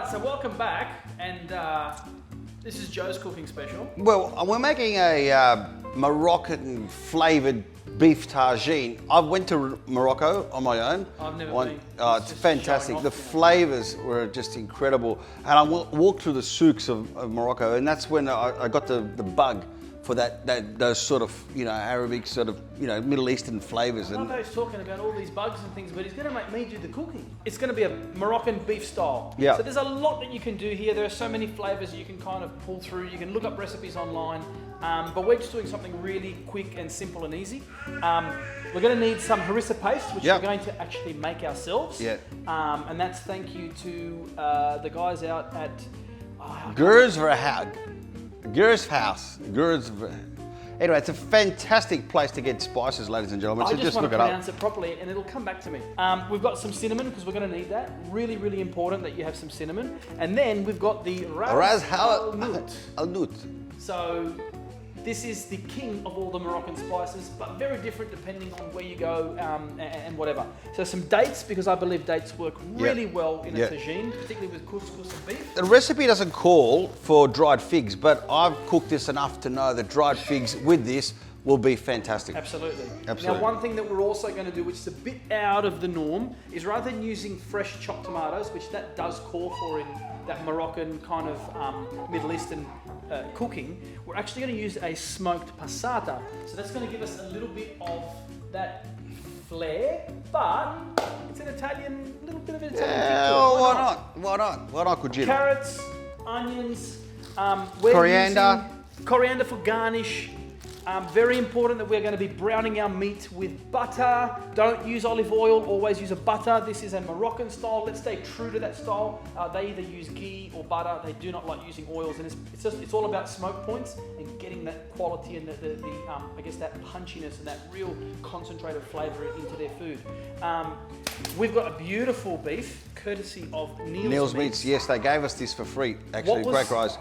Alright, so welcome back, and this is Joe's cooking special. Well, we're making a Moroccan flavoured beef tagine. I went to Morocco on my own. I've never been. It's fantastic. The flavours were just incredible. And I walked through the souks of Morocco, and that's when I got the bug for those sort of, Arabic sort of, Middle Eastern flavours. I love how he's talking about all these bugs and things, but he's going to make me do the cooking. It's going to be a Moroccan beef style. Yeah. So there's a lot that you can do here. There are so many flavours you can kind of pull through. You can look up recipes online, but we're just doing something really quick and simple and easy. We're going to need some harissa paste, which we're going to actually make ourselves. Yeah. And that's thank you to the guys out at... Gur's house. Anyway, it's a fantastic place to get spices, ladies and gentlemen. I So just want look to it up. pronounce it properly and it'll come back to me. We've got some cinnamon because we're going to need that. Really, really important that you have some cinnamon. And then we've got the Rasa el Hanout. So this is the king of all the Moroccan spices, but very different depending on where you go and whatever. So some dates, because I believe dates work really well in a tagine, particularly with couscous and beef. The recipe doesn't call for dried figs, but I've cooked this enough to know that dried figs with this will be fantastic. Absolutely. Absolutely. Now, one thing that we're also going to do, which is a bit out of the norm, is rather than using fresh chopped tomatoes, which that does call for in that Moroccan kind of Middle Eastern cooking, we're actually going to use a smoked passata. So that's going to give us a little bit of that flair, but it's an Italian, little bit of an Italian kick to it. Why not, Cugino? Carrots, onions, coriander for garnish. Very important that we're going to be browning our meat with butter. Don't use olive oil, always use a butter. This is a Moroccan style. Let's stay true to that style. They either use ghee or butter. They do not like using oils, and it's all about smoke points and getting that quality and I guess that punchiness and that real concentrated flavour into their food. We've got a beautiful beef, courtesy of Neil's Meats. Yes, they gave us this for free. Actually, great guys.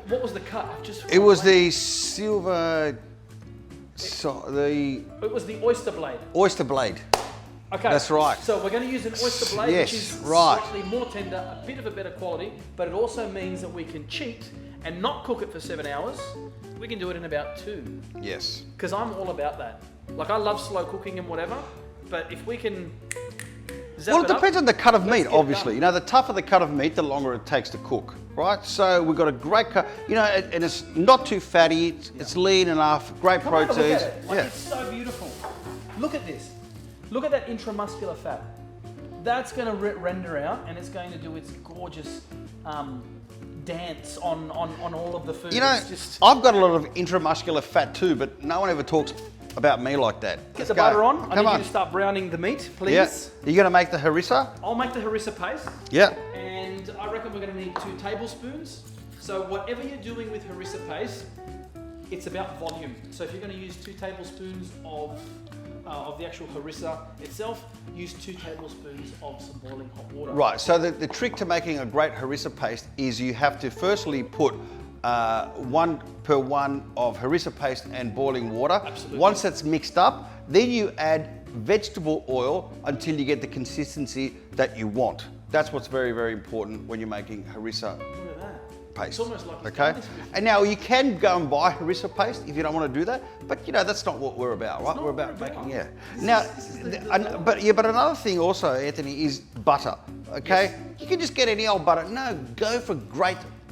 What was the cut? It was the silver. It was the oyster blade. Oyster blade. Okay. That's right. So we're going to use an oyster blade, which is slightly more tender, a bit of a better quality, but it also means that we can cheat and not cook it for 7 hours. We can do it in about 2. Yes. Because I'm all about that. Like, I love slow cooking and whatever, but if we can... Well, it depends on the cut of meat, obviously. The tougher the cut of meat, the longer it takes to cook, right? So we've got a great cut, and it's not too fatty, it's lean enough, great proteins. Look at it. It's so beautiful. Look at this. Look at that intramuscular fat. That's going to render out, and it's going to do its gorgeous dance on all of the food. I've got a lot of intramuscular fat too, but no one ever talks about me like that. Get the butter on. I need you to start browning the meat, please. Yeah. Are you going to make the harissa? I'll make the harissa paste. Yeah. And I reckon we're going to need 2 tablespoons. So whatever you're doing with harissa paste, it's about volume. So if you're going to use 2 tablespoons of the actual harissa itself, use 2 tablespoons of some boiling hot water. Right. So the trick to making a great harissa paste is you have to firstly put 1 per 1 of harissa paste and boiling water. Absolutely. Once that's mixed up, then you add vegetable oil until you get the consistency that you want. That's what's very, very important when you're making harissa paste. It's almost like okay. And now you can go and buy harissa paste if you don't want to do that, but that's not what we're about, right? We're about making But another thing also, Anthony, is butter. Okay. Yes. You can just get any old butter. No, go for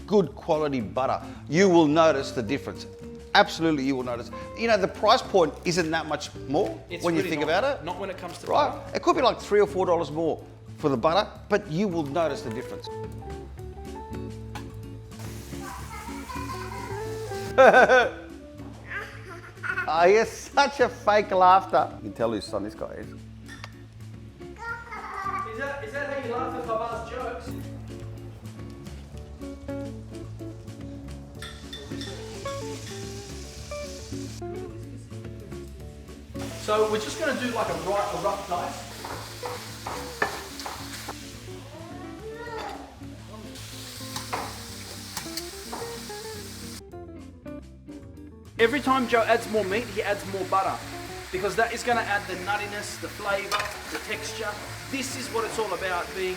good quality butter. You will notice the difference. Absolutely, you will notice. The price point isn't that much more when you think about it. Not when it comes to butter. It could be like $3 or $4 more for the butter, but you will notice the difference. Oh, you're such a fake laughter. You can tell whose son this guy is. Is that how you laugh at Baba's jokes? So we're just going to do like a rough dice. Every time Joe adds more meat, he adds more butter, because that is going to add the nuttiness, the flavour, the texture. This is what it's all about, being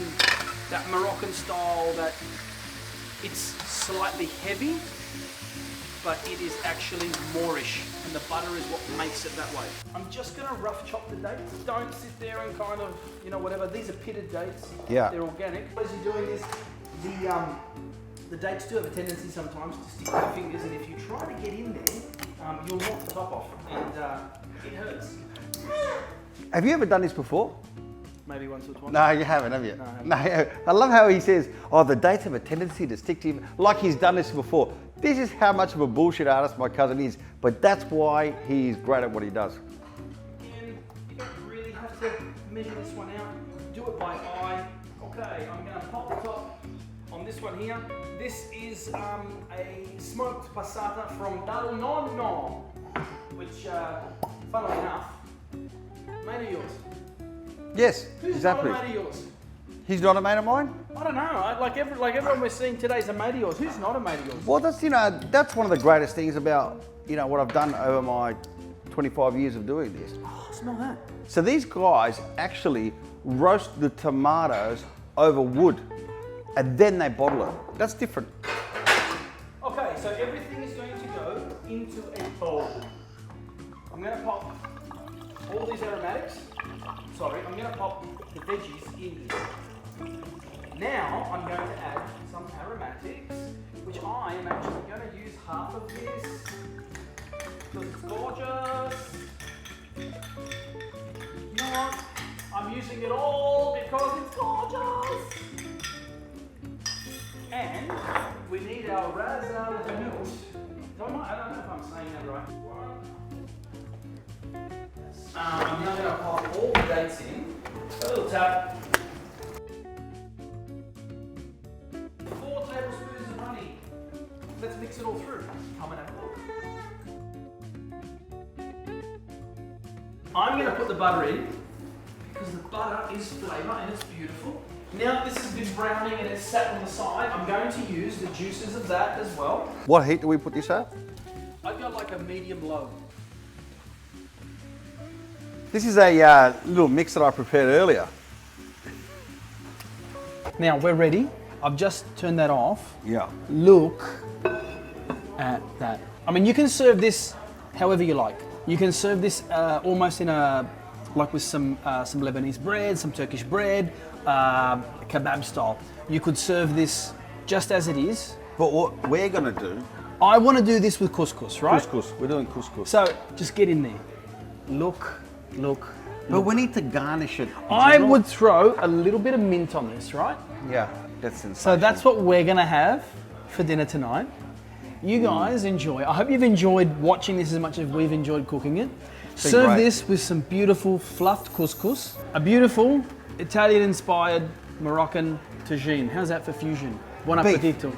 that Moroccan style that it's slightly heavy, but it is actually moreish, and the butter is what makes it that way. I'm just gonna rough chop the dates. Don't sit there and kind of, you know, whatever. These are pitted dates. Yeah. They're organic. As you're doing this, the dates do have a tendency sometimes to stick to your fingers, and if you try to get in there, you'll knock the top off, and it hurts. Have you ever done this before? Maybe once or twice. No, you haven't, have you? No, I haven't. No, I love how he says, oh, the dates have a tendency to stick to him, like he's done this before. This is how much of a bullshit artist my cousin is, but that's why he's great at what he does. And you don't really have to measure this one out. Do it by eye. Okay, I'm going to pop the top on this one here. This is a smoked passata from Dal Nonno, which, funnily enough, mate of yours. Yes, Who's exactly. not a mate of yours? He's not a mate of mine? I don't know. Like everyone we're seeing today is a mate of yours. Who's not a mate of yours? Well, that's, you know, that's one of the greatest things about, you know, what I've done over my 25 years of doing this. Oh, smell that. So these guys actually roast the tomatoes over wood and then they bottle it. That's different. Okay, so everything is going to go into a bowl. I'm going to pop all these aromatics. Sorry, I'm going to pop the veggies in here. Now I'm going to add some aromatics, which I am actually going to use half of this because it's gorgeous. You know what? I'm using it all because it's gorgeous. And we need our Rasa el Hanout. I don't know if I'm saying that right. I'm now going to pop all the dates in. A little tap. 4 tablespoons of honey. Let's mix it all through. Come and have a look. I'm going to put the butter in because the butter is flavour and it's beautiful. Now this has been browning and it's sat on the side. I'm going to use the juices of that as well. What heat do we put this at? I've got like a medium low. This is a little mix that I prepared earlier. Now we're ready. I've just turned that off. Yeah. Look at that. I mean, you can serve this however you like. You can serve this almost in a, like with some Lebanese bread, some Turkish bread, kebab style. You could serve this just as it is. But what we're gonna do... I want to do this with couscous, right? Couscous, we're doing couscous. So just get in there. Look. But we need to garnish it. I would throw a little bit of mint on this, right? Yeah, that's sensational. So that's what we're gonna have for dinner tonight. You guys enjoy. I hope you've enjoyed watching this as much as we've enjoyed cooking it. Serve great. this with some beautiful fluffed couscous, a beautiful Italian-inspired Moroccan tagine. How's that for fusion? Buon Beef. appetito.